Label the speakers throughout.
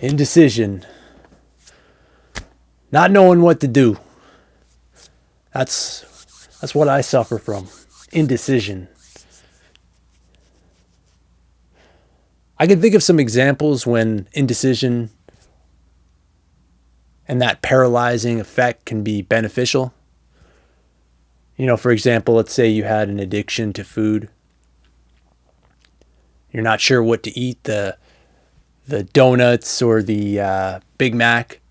Speaker 1: Indecision. Not knowing what to do. That's what I suffer from. Indecision. I can think of some examples when indecision and that paralyzing effect can be beneficial. For example, let's say you had an addiction to food. You're not sure what to eat, the donuts or the Big Mac.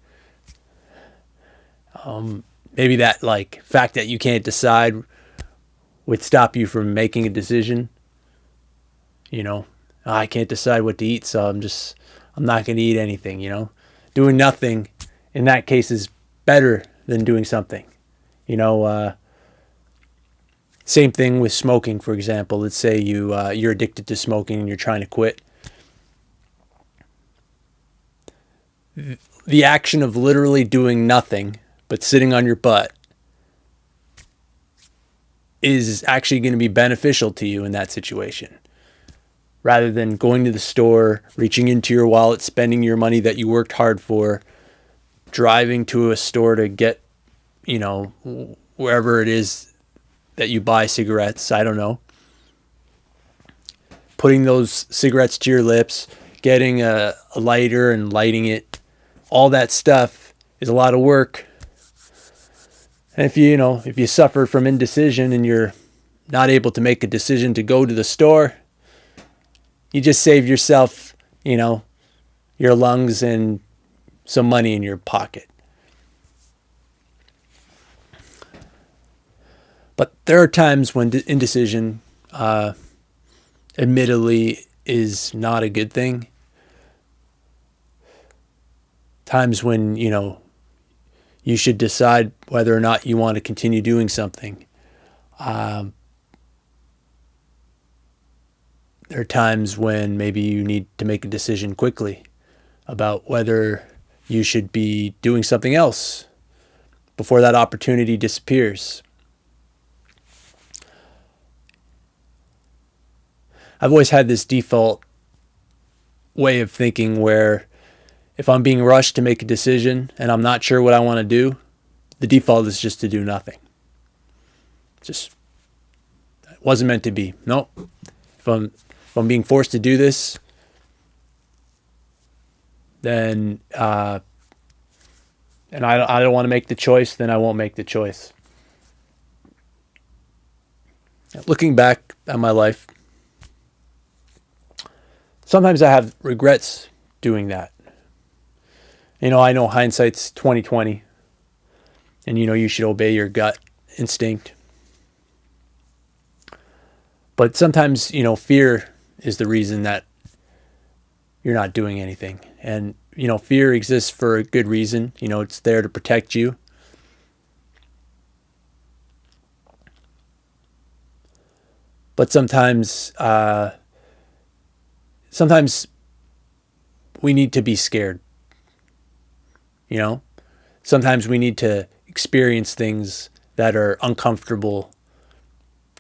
Speaker 1: Maybe that fact that you can't decide would stop you from making a decision. I can't decide what to eat, so I'm not going to eat anything. Doing nothing in that case is better than doing something. Same thing with smoking, for example. Let's say you're addicted to smoking and you're trying to quit. The action of literally doing nothing but sitting on your butt is actually going to be beneficial to you in that situation. Rather than going to the store, reaching into your wallet, spending your money that you worked hard for, driving to a store to get, wherever it is that you buy cigarettes, I don't know. Putting those cigarettes to your lips, getting a lighter and lighting it, all that stuff is a lot of work. And if you suffer from indecision and you're not able to make a decision to go to the store, you just save yourself, your lungs and some money in your pocket. But there are times when indecision, admittedly, is not a good thing. Times when, you should decide whether or not you want to continue doing something. There are times when maybe you need to make a decision quickly about whether you should be doing something else before that opportunity disappears. I've always had this default way of thinking where if I'm being rushed to make a decision and I'm not sure what I want to do, the default is just to do nothing. It wasn't meant to be. No. If I'm being forced to do this, then and I don't want to make the choice, then I won't make the choice. Looking back at my life, sometimes I have regrets doing that. I know hindsight's 20/20, and you should obey your gut instinct. But sometimes, fear is the reason that you're not doing anything. And, fear exists for a good reason. It's there to protect you. But sometimes we need to be scared. Sometimes we need to experience things that are uncomfortable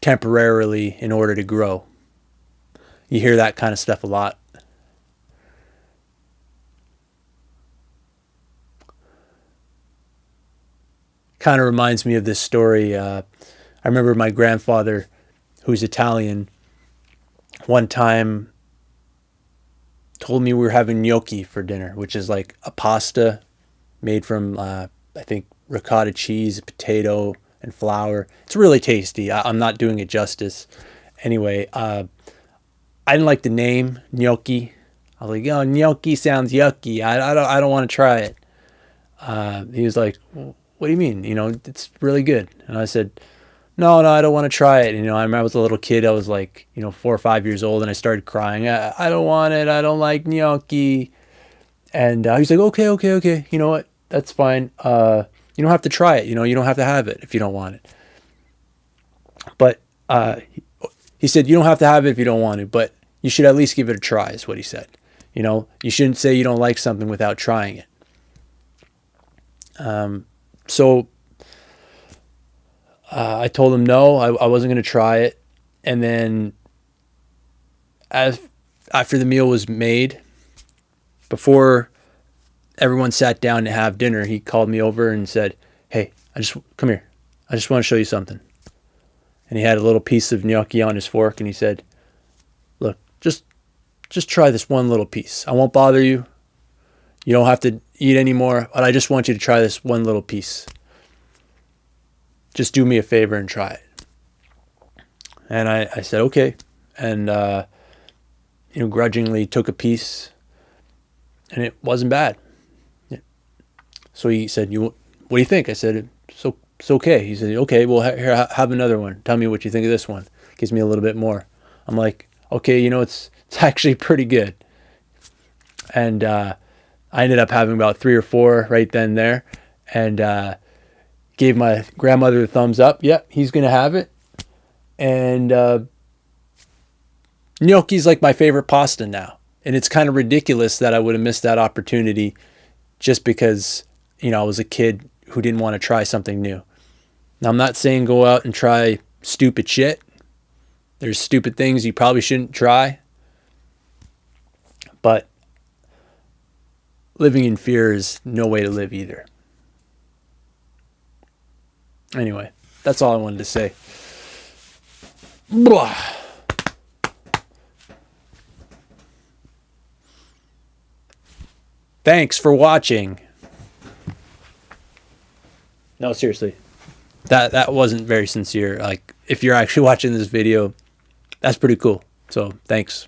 Speaker 1: temporarily in order to grow. You hear that kind of stuff a lot. Kind of reminds me of this story. I remember my grandfather, who's Italian, one time told me we were having gnocchi for dinner, which is like a pasta made from, I think, ricotta cheese, potato, and flour. It's really tasty. I'm not doing it justice. Anyway, I didn't like the name, gnocchi. I was like, gnocchi sounds yucky. I don't want to try it. He was like, well, what do you mean? It's really good. And I said, no, I don't want to try it. I remember I was a little kid. I was like, 4 or 5 years old, and I started crying. I don't want it. I don't like gnocchi. And he's like, okay. You know what? That's fine. You don't have to try it. You don't have to have it if you don't want it. But he said, you don't have to have it if you don't want it, but you should at least give it a try, is what he said. You shouldn't say you don't like something without trying it. So I told him no, I wasn't going to try it. And then after the meal was made, before everyone sat down to have dinner, he called me over and said, "Hey, come here. I just want to show you something." And he had a little piece of gnocchi on his fork, and he said, "Look, just try this one little piece. I won't bother you. You don't have to eat anymore, but I just want you to try this one little piece. Just do me a favor and try it." And I said, okay. And, grudgingly took a piece, and it wasn't bad. So he said, "What do you think?" I said, it's okay. He said, "Okay, well, here, have another one. Tell me what you think of this one." Gives me a little bit more. I'm like, okay, it's actually pretty good. And I ended up having about 3 or 4 right then and there, and gave my grandmother the thumbs up. Yep, he's going to have it. And gnocchi's like my favorite pasta now. And it's kind of ridiculous that I would have missed that opportunity just because, I was a kid who didn't want to try something new. Now, I'm not saying go out and try stupid shit. There's stupid things you probably shouldn't try. But living in fear is no way to live either. Anyway, that's all I wanted to say. Blah. Thanks for watching. No, seriously. That wasn't very sincere. Like, if you're actually watching this video, that's pretty cool. So, thanks.